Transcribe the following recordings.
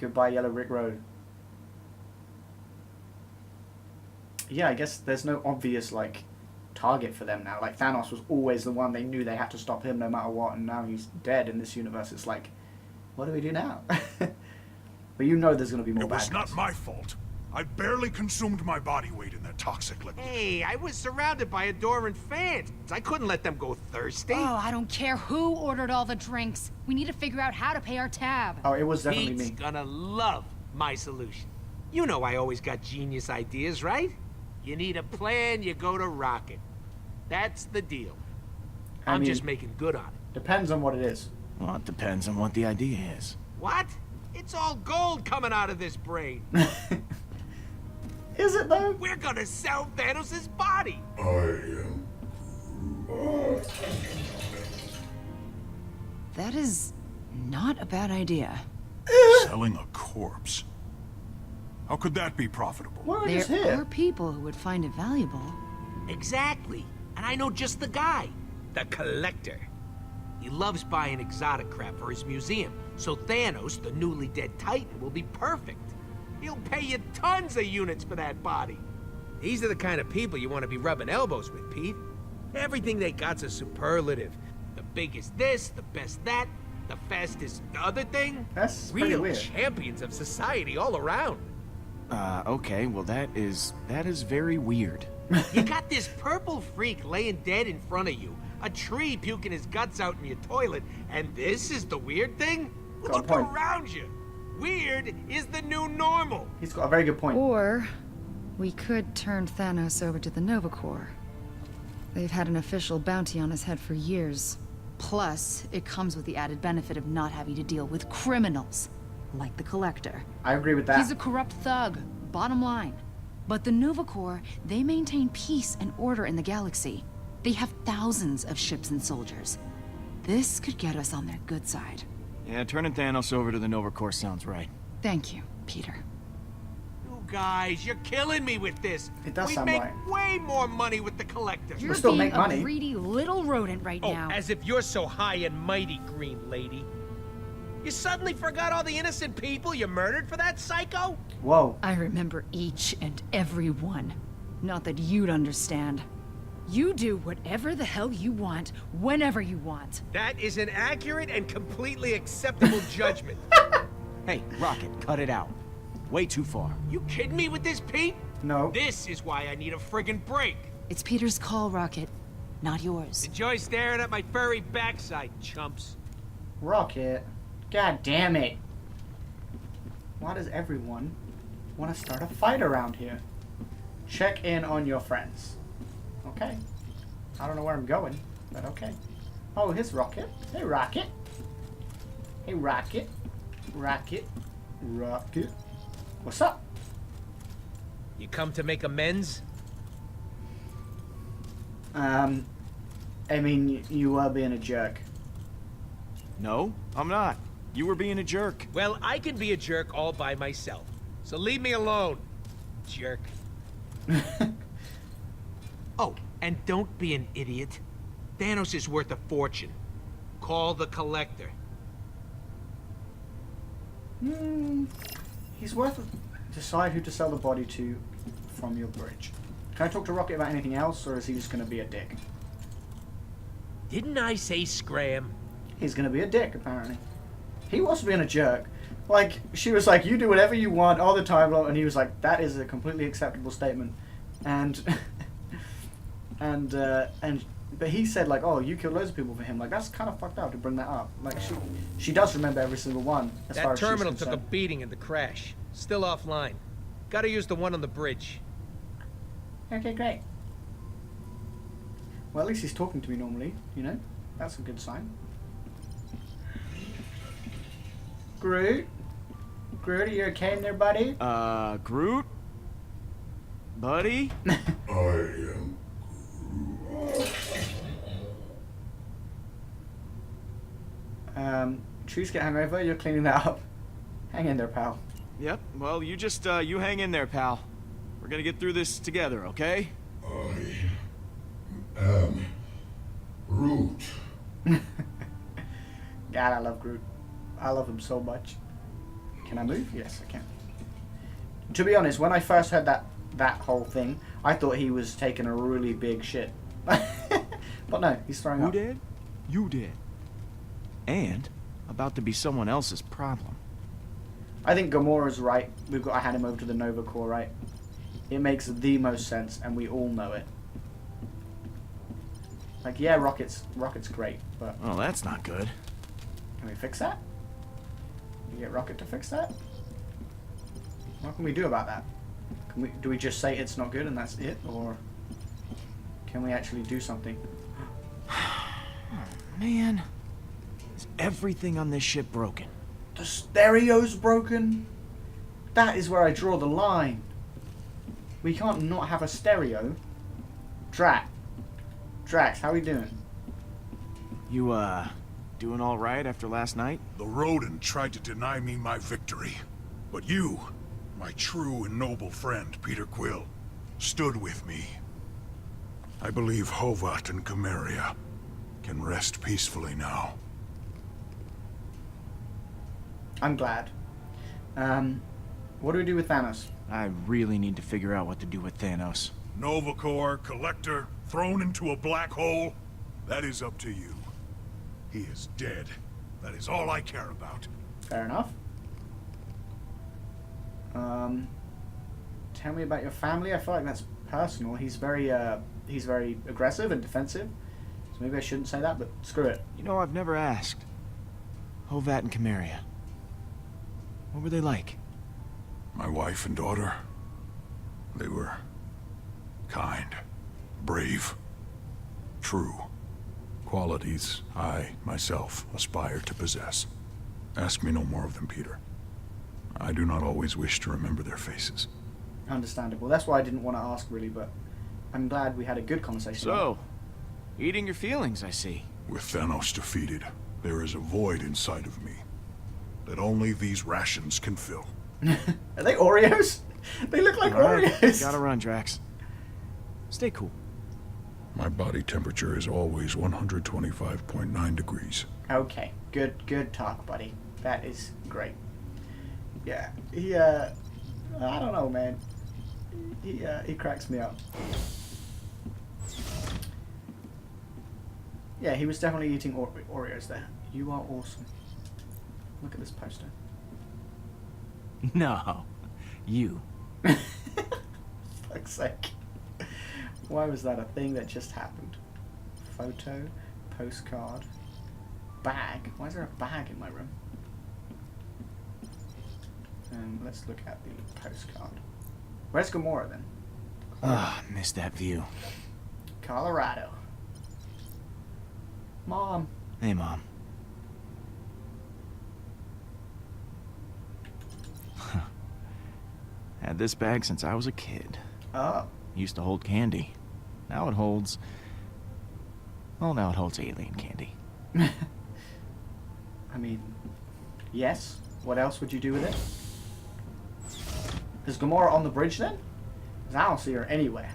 Goodbye, Yellow Brick Road. Yeah, I guess there's no obvious, like, target for them now. Like, Thanos was always the one they knew they had to stop him no matter what, and now he's dead in this universe. It's like, what do we do now? But you know there's going to be more bad guys. It was not my fault. I barely consumed my body weight in that toxic liquid. Hey, I was surrounded by adoring fans. I couldn't let them go thirsty. Oh, I don't care who ordered all the drinks. We need to figure out how to pay our tab. Oh, it was definitely Pete's me. gonna love my solution. You know I always got genius ideas, right? You need a plan, you go to Rocket. That's the deal. I I'm mean, just making good on it. Depends on what it is. Well, it depends on what the idea is. What? It's all gold coming out of this brain. Is it though? We're gonna sell Thanos' body. I am... That is not a bad idea. Selling a corpse. How could that be profitable? What There is here? are people who would find it valuable. Exactly. And I know just the guy. The Collector. He loves buying exotic crap for his museum, so Thanos, the newly dead Titan, will be perfect. He'll pay you tons of units for that body. These are the kind of people you want to be rubbing elbows with, Pete. Everything they got's a superlative. The biggest this, the best that, the fastest other thing. That's pretty Real weird. champions of society all around. Okay, well that is very weird. You got this purple freak laying dead in front of you, a tree puking his guts out in your toilet, and this is the weird thing? Got a Look point. around you. Weird is the new normal. He's got a very good point. Or we could turn Thanos over to the Nova Corps. They've had an official bounty on his head for years. Plus, it comes with the added benefit of not having to deal with criminals, like the Collector. I agree with that. He's a corrupt thug, bottom line. But the Nova Corps, they maintain peace and order in the galaxy. They have thousands of ships and soldiers. This could get us on their good side. Yeah, turning Thanos over to the Nova Corps sounds right. Thank you, Peter. You guys, you're killing me with this. It does we sound make right. way more money with the Collector. You're still being make money. a greedy little rodent right Oh, now. as if you're so high and mighty, Green Lady. You suddenly forgot all the innocent people you murdered for that psycho? Whoa. I remember each and every one. Not that you'd understand. You do whatever the hell you want, whenever you want. That is an accurate and completely acceptable judgment. Hey, Rocket, cut it out. Way too far. You kidding me with this, Pete? No. This is why I need a friggin' break. It's Peter's call, Rocket, not yours. Enjoy staring at my furry backside, chumps. Rocket. God damn it. Why does everyone want to start a fight around here? Check in on your friends. Okay. I don't know where I'm going, but okay. Oh, here's Rocket. Hey, Rocket. Hey, Rocket. Rocket. Rocket. What's up? You come to make amends? I mean, you are being a jerk. No, I'm not. You were being a jerk. Well, I can be a jerk all by myself. So leave me alone, jerk. Oh, and don't be an idiot. Thanos is worth a fortune. Call the Collector. He's worth it. Decide who to sell the body to from your bridge. Can I talk to Rocket about anything else, or is he just going to be a dick? Didn't I say scram? He's going to be a dick, apparently. He was being a jerk. Like, she was like, you do whatever you want all the time, and he was like, that is a completely acceptable statement. And, but he said, like, oh, you killed loads of people for him. Like, that's kind of fucked up to bring that up. Like, she does remember every single one, as far That as she's terminal took a concerned. beating in the crash. Still offline. Gotta use the one on the bridge. Okay, great. Well, at least he's talking to me normally, you know? That's a good sign. Groot? Groot, are you okay in there, buddy? Groot? Buddy? I am... Trees get hangover, you're cleaning that up. Hang in there, pal. Yep, well, you just, you hang in there, pal. We're gonna get through this together, okay? I am... Groot. God, I love Groot. I love him so much. Can I move? Yes, I can. To be honest, when I first heard that whole thing, I thought he was taking a really big shit. But no, he's throwing Who up. did? You did. And about to be someone else's problem. I think Gamora's right. We've got to hand him over to the Nova Corps, right? It makes the most sense, and we all know it. Like, yeah, Rocket's great, but Well, that's not good. can we fix that? Can we get Rocket to fix that? What can we do about that? Do we just say it's not good and that's it, or can we actually do something? Man, is everything on this ship broken? The stereo's broken. That is where I draw the line. We can't not have a stereo. Drax, how we doing? You, doing all right after last night? The rodent tried to deny me my victory. But you, my true and noble friend, Peter Quill, stood with me. I believe Hovat and Chimeria can rest peacefully now. I'm glad. What do we do with Thanos? I really need to figure out what to do with Thanos. Nova Corps, Collector, thrown into a black hole? That is up to you. He is dead. That is all I care about. Fair enough. Tell me about your family. I feel like that's personal. He's very aggressive and defensive. So maybe I shouldn't say that, but screw it. You know, I've never asked. Hovat and Chimeria. What were they like? My wife and daughter, they were kind, brave, true. Qualities I, myself, aspire to possess. Ask me no more of them, Peter. I do not always wish to remember their faces. Understandable. That's why I didn't want to ask, really, but I'm glad we had a good conversation. So, eating your feelings, I see. With Thanos defeated, there is a void inside of me that only these rations can fill. Are they Oreos? They look like All right, Oreos. gotta run, Drax. Stay cool. My body temperature is always 125.9 degrees. Okay, good talk, buddy. That is great. Yeah, I don't know, man. He cracks me up. Yeah, he was definitely eating Oreos there. You are awesome. Look at this poster. No, you. Fuck's sake. Why was that a thing that just happened? Photo, postcard, bag. Why is there a bag in my room? Let's look at the postcard. Where's Gamora then? Ah, missed that view. Colorado. Mom. Hey, Mom. Had this bag since I was a kid. Oh. Used to hold candy. Now it holds... Well, now it holds alien candy. I mean, yes. What else would you do with it? Is Gamora on the bridge then? Because I don't see her anywhere.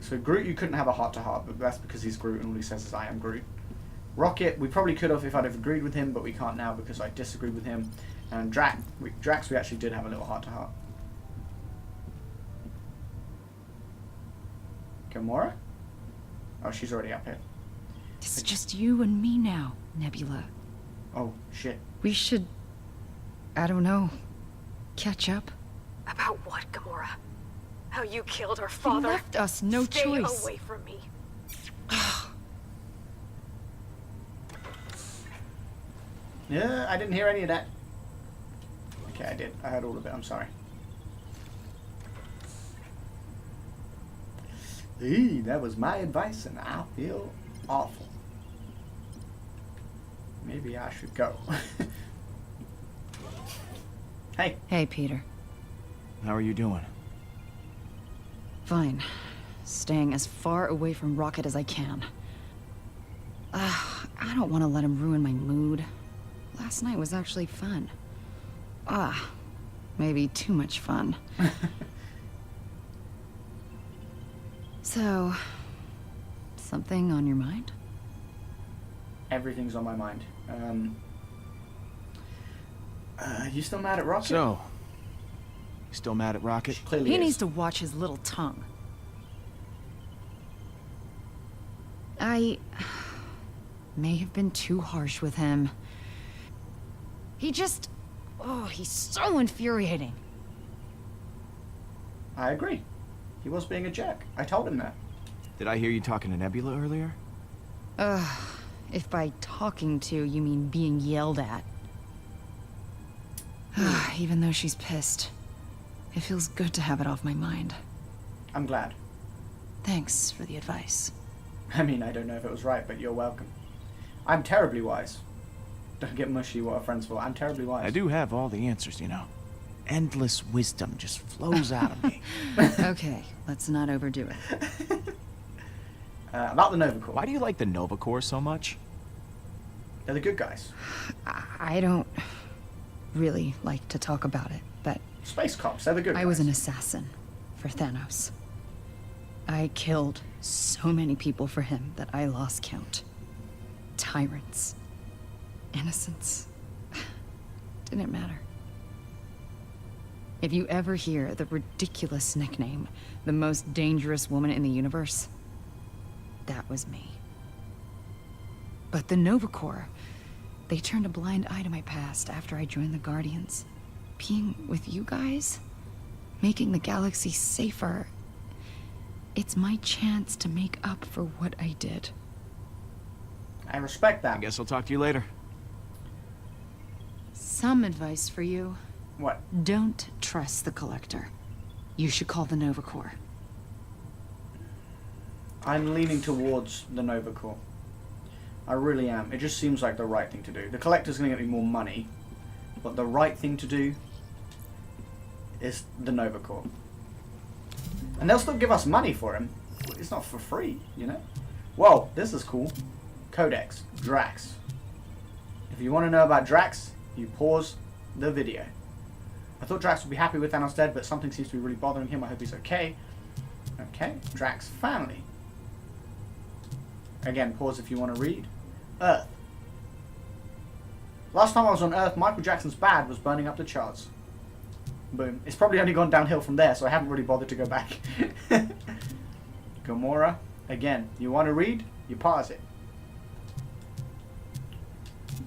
So Groot, you couldn't have a heart-to-heart, but that's because he's Groot and all he says is I am Groot. Rocket, we probably could have if I'd have agreed with him, but we can't now because I disagreed with him. And Drax, we actually did have a little heart-to-heart. Gamora? Oh, she's already up here. It's just you and me now, Nebula. Oh, shit. We should... I don't know. Catch up? About what, Gamora? How you killed our He father? left us no Stay choice. away from me. Yeah, I didn't hear any of that. Okay, I did. I heard all of it. I'm sorry. Hey, that was my advice, and I feel awful. Maybe I should go. Hey. Hey, Peter. How are you doing? Fine. Staying as far away from Rocket as I can. I don't want to let him ruin my mood. Last night was actually fun. Maybe too much fun. So, something on your mind? Everything's on my mind. You still mad at Rocket? So, you still mad at Rocket? Clearly He is. needs to watch his little tongue. I may have been too harsh with him. He just... Oh, he's so infuriating. I agree. He was being a jerk. I told him that. Did I hear you talking to Nebula earlier? If by talking to you mean being yelled at. Even though she's pissed, it feels good to have it off my mind. I'm glad. Thanks for the advice. I mean, I don't know if it was right, but you're welcome. I'm terribly wise. Don't get mushy, what are friends for? I'm terribly wise. I do have all the answers, you know. Endless wisdom just flows out of me. Okay, let's not overdo it. About the Nova Corps. Why do you like the Nova Corps so much? They're the good guys. I don't really like to talk about it, but Space cops, they're the good guys. I was an assassin for Thanos. I killed so many people for him that I lost count. Tyrants. Innocents. Didn't matter. If you ever hear the ridiculous nickname, the most dangerous woman in the universe, that was me. But the Nova Corps, they turned a blind eye to my past after I joined the Guardians. Being with you guys, making the galaxy safer, it's my chance to make up for what I did. I respect that. I guess I'll talk to you later. Some advice for you. What? Don't trust the Collector. You should call the Nova Corps. I'm leaning towards the Nova Corps. I really am. It just seems like the right thing to do. The Collector's going to get me more money, but the right thing to do is the Nova Corps. And they'll still give us money for him. It's not for free, you know? Whoa, this is cool. Codex. Drax. If you want to know about Drax, you pause the video. I thought Drax would be happy with Thanos dead, but something seems to be really bothering him. I hope he's okay. Okay, Drax family. Again, pause if you want to read. Earth. Last time I was on Earth, Michael Jackson's Bad was burning up the charts. Boom. It's probably only gone downhill from there, so I haven't really bothered to go back. Gamora. Again, you want to read? You pause it.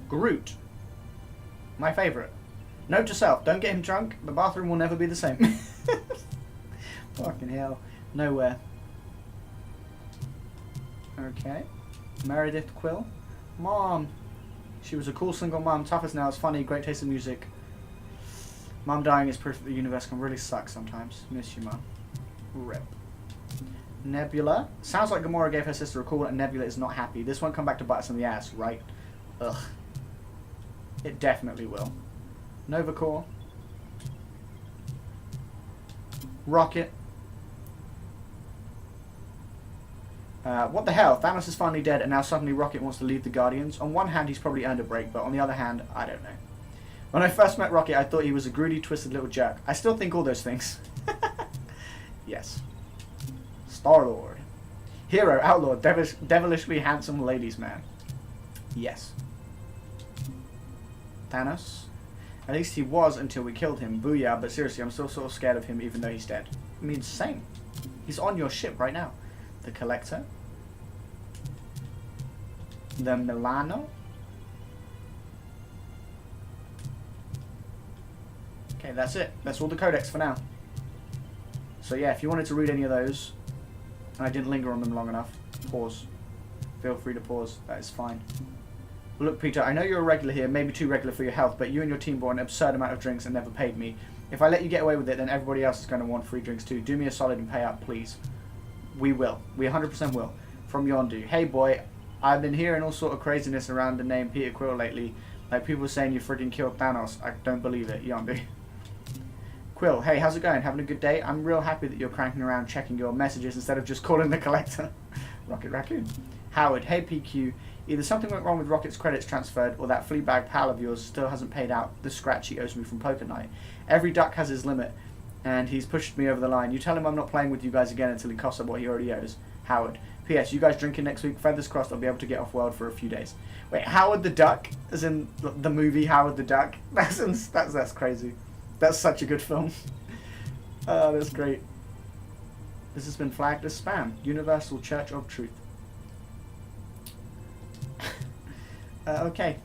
Groot. My favourite. Note to self, don't get him drunk. The bathroom will never be the same. Fucking hell. Nowhere. Okay. Meredith Quill. Mom. She was a cool single mom. Tough as nails. Funny. Great taste in music. Mom dying is proof that the universe can really suck sometimes. Miss you, Mom. Rip. Nebula. Sounds like Gamora gave her sister a call and Nebula is not happy. This won't come back to bite us in the ass, right? Ugh. It definitely will. Nova Corps. Rocket. What the hell? Thanos is finally dead and now suddenly Rocket wants to leave the Guardians. On one hand, he's probably earned a break, but on the other hand, I don't know. When I first met Rocket, I thought he was a broody, twisted little jerk. I still think all those things. Yes. Star-Lord. Hero, outlaw, devilishly handsome ladies man. Yes. Thanos. At least he was until we killed him. Booyah, but seriously, I'm still sort of scared of him even though he's dead. I mean, same. He's on your ship right now. The Collector. The Milano. Okay, that's it. That's all the codex for now. So yeah, if you wanted to read any of those, and I didn't linger on them long enough, pause. Feel free to pause. That is fine. Look, Peter, I know you're a regular here, maybe too regular for your health, but you and your team bought an absurd amount of drinks and never paid me. If I let you get away with it, then everybody else is going to want free drinks too. Do me a solid and pay up, please. We will. We 100% will. From Yondu. Hey, boy, I've been hearing all sort of craziness around the name Peter Quill lately. Like people saying you friggin' killed Thanos. I don't believe it. Yondu. Quill, hey, how's it going? Having a good day? I'm real happy that you're cranking around checking your messages instead of just calling the Collector. Rocket Raccoon. Howard, hey, PQ. Either something went wrong with Rocket's credits transferred, or that Fleabag pal of yours still hasn't paid out the scratch he owes me from poker night. Every duck has his limit, and he's pushed me over the line. You tell him I'm not playing with you guys again until he coughs up what he already owes. Howard. P.S. You guys drinking next week? Feathers crossed I'll be able to get off world for a few days. Wait, Howard the Duck? As in the movie Howard the Duck? That's crazy. That's such a good film. Oh, that's great. This has been flagged as spam. Universal Church of Truth. Okay.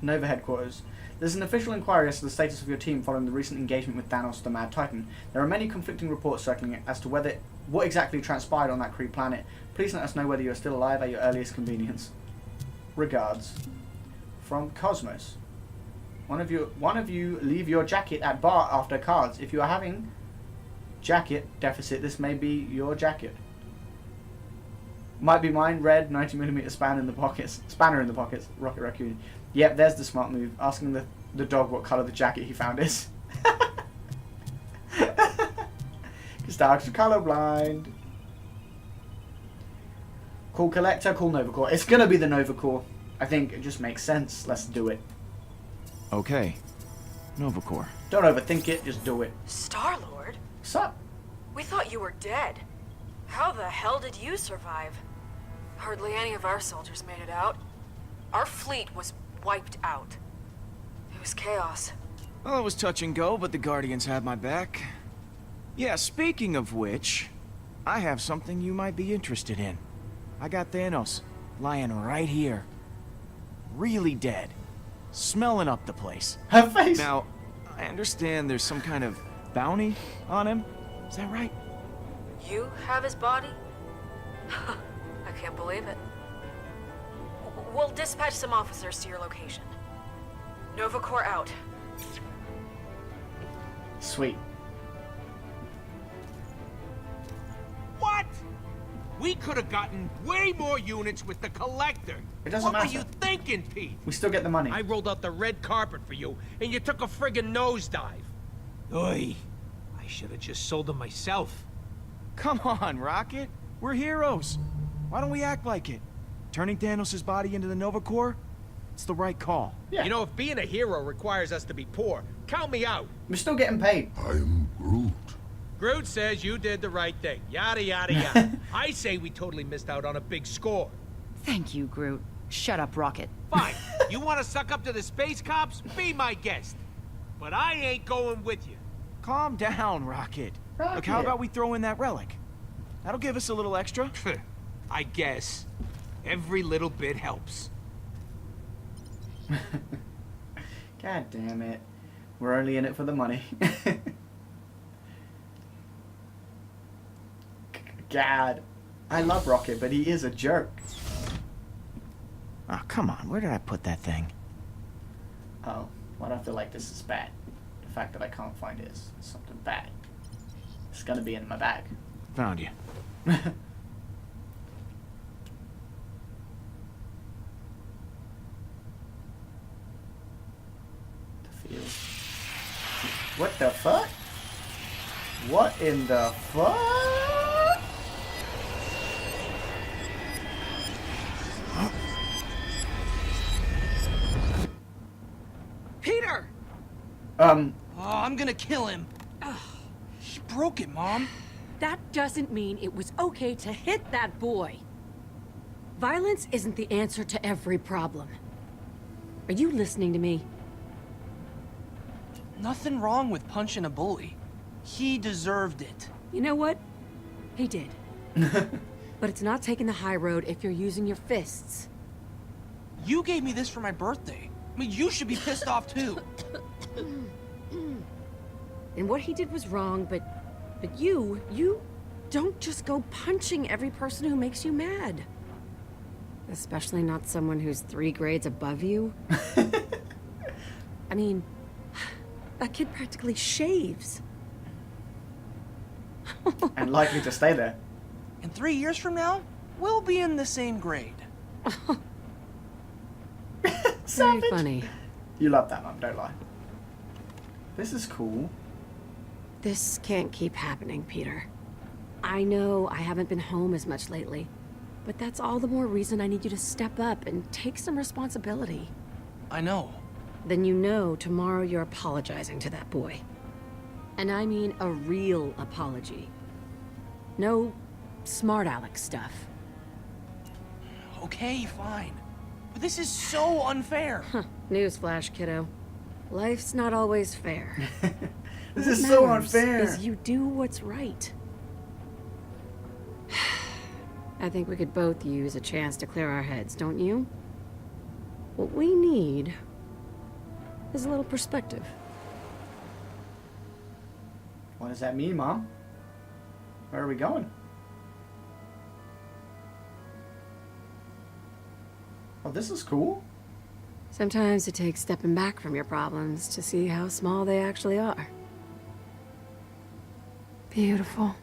Nova headquarters. There's an official inquiry as to the status of your team following the recent engagement with Thanos the Mad Titan. There are many conflicting reports circling as to what exactly transpired on that Kree planet. Please let us know whether you are still alive at your earliest convenience. Regards. From Cosmos. One of you leave your jacket at bar after cards. If you are having jacket deficit, this may be your jacket. Might be mine. Red 90mm spanner in the pockets. Rocket Raccoon. Yep, there's the smart move. Asking the dog what colour the jacket he found is. Because dogs are colourblind. Call Collector, call Nova Corps. It's gonna be the Nova Corps. I think it just makes sense. Let's do it. Okay. Nova Corps. Don't overthink it, just do it. Star-Lord? What's up? We thought you were dead. How the hell did you survive? Hardly any of our soldiers made it out. Our fleet was wiped out. It was chaos. Well, it was touch and go, but the Guardians had my back. Yeah, speaking of which, I have something you might be interested in. I got Thanos lying right here. Really dead. Smelling up the place. Her face! Now, I understand there's some kind of bounty on him. Is that right? You have his body? I can't believe it. We'll dispatch some officers to your location. Nova Corps out. Sweet. What? We could have gotten way more units with the Collector. It doesn't what matter. were you thinking, Pete? We still get the money. I rolled out the red carpet for you, and you took a friggin' nosedive. Oy. I should have just sold them myself. Come on, Rocket. We're heroes. Why don't we act like it? Turning Thanos' body into the Nova Corps? It's the right call. Yeah. You know, if being a hero requires us to be poor, count me out. We're still getting paid. I am Groot. Groot says you did the right thing. Yada, yada, yada. I say we totally missed out on a big score. Thank you, Groot. Shut up, Rocket. Fine. You want to suck up to the space cops? Be my guest. But I ain't going with you. Calm down, Rocket. Rocket. Look, how about we throw in that relic? That'll give us a little extra. I guess. Every little bit helps. God damn it. We're only in it for the money. God. I love Rocket, but he is a jerk. Oh, come on. Where did I put that thing? Oh, why do I feel like this is bad? The fact that I can't find it is something bad. It's gonna be in my bag. Found you. What the fuck? What in the fuck? Peter! Oh, I'm gonna kill him. He broke it, Mom. That doesn't mean it was okay to hit that boy. Violence isn't the answer to every problem. Are you listening to me? Nothing wrong with punching a bully. He deserved it. You know what? He did. But it's not taking the high road if you're using your fists. You gave me this for my birthday. I mean, you should be pissed off too. And what he did was wrong, but you don't just go punching every person who makes you mad. Especially not someone who's 3 grades above you. I mean, that kid practically shaves. And likely to stay there. And 3 years from now, we'll be in the same grade. Very funny. You love that, Mum, don't lie. This is cool. This can't keep happening, Peter. I know I haven't been home as much lately, but that's all the more reason I need you to step up and take some responsibility. I know. Then you know tomorrow you're apologizing to that boy. And I mean a real apology. No smart Alex stuff. okay, fine. But this is so unfair. Newsflash, kiddo. Life's not always fair. This What is so matters unfair. is you do what's right. I think we could both use a chance to clear our heads, don't you? What we need is a little perspective. What does that mean, Mom? Where are we going? Oh, this is cool. Sometimes it takes stepping back from your problems to see how small they actually are. Beautiful.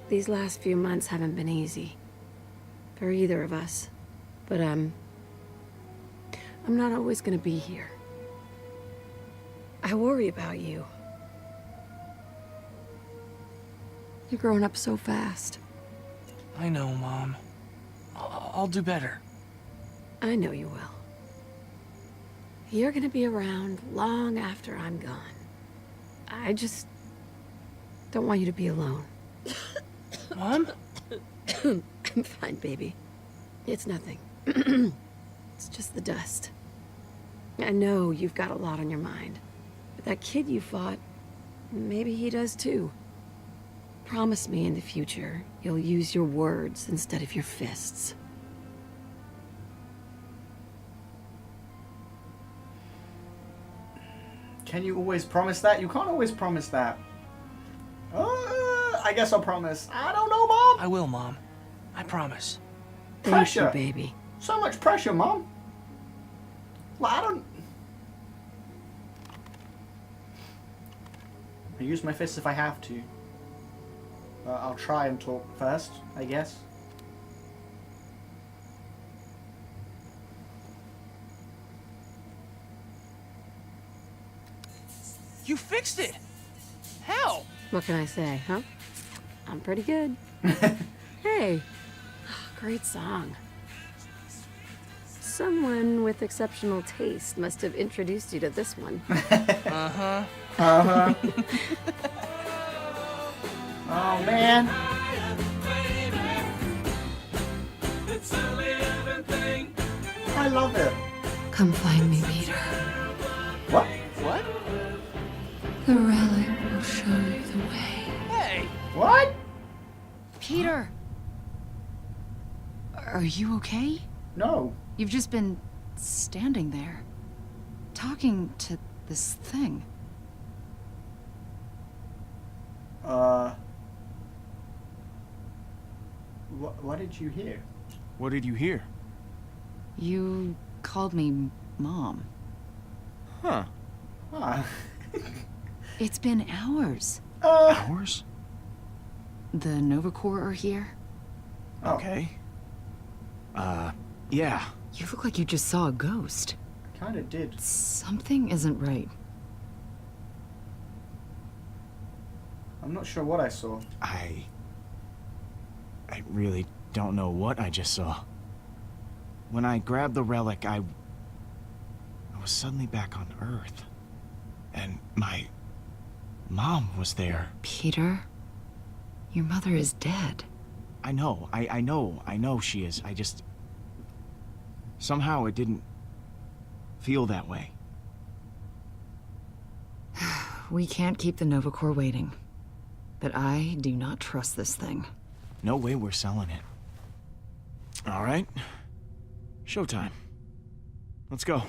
These last few months haven't been easy for either of us, but I'm not always gonna be here. I worry about you. You're growing up so fast. I know, Mom. I'll do better. I know you will. You're gonna be around long after I'm gone. I just don't want you to be alone. Mom? I'm fine, baby. It's nothing. It's just the dust. I know you've got a lot on your mind. But that kid you fought, maybe he does too. Promise me in the future you'll use your words instead of your fists. Can you always promise that? You can't always promise that. I guess I'll promise. I don't know, Mom. I will, Mom. I promise. Thank Pressure. you, baby. So much pressure, Mom. Well, I don't... I use my fists if I have to. I'll try and talk first, I guess. You fixed it! How? What can I say, huh? I'm pretty good. Hey, great song. Someone with exceptional taste must have introduced you to this one. Uh-huh. Uh-huh. Oh, man. I love it. Come find me, Peter. What? What? The relic will show you the way. Hey! What? Peter! Are you okay? No. You've just been standing there, talking to this thing. What did you hear? What did you hear? You called me Mom. Huh. Huh. It's been hours. Hours? The Novacore are here. Oh. Okay. Yeah. You look like you just saw a ghost. Kinda did. Something isn't right. I'm not sure what I saw. I really don't know what I just saw. When I grabbed the relic, I was suddenly back on Earth. And my mom was there. Peter, your mother is dead. I know, I know she is. I just... Somehow it didn't feel that way. We can't keep the Novacore waiting. But I do not trust this thing. No way we're selling it. All right. Showtime. Let's go.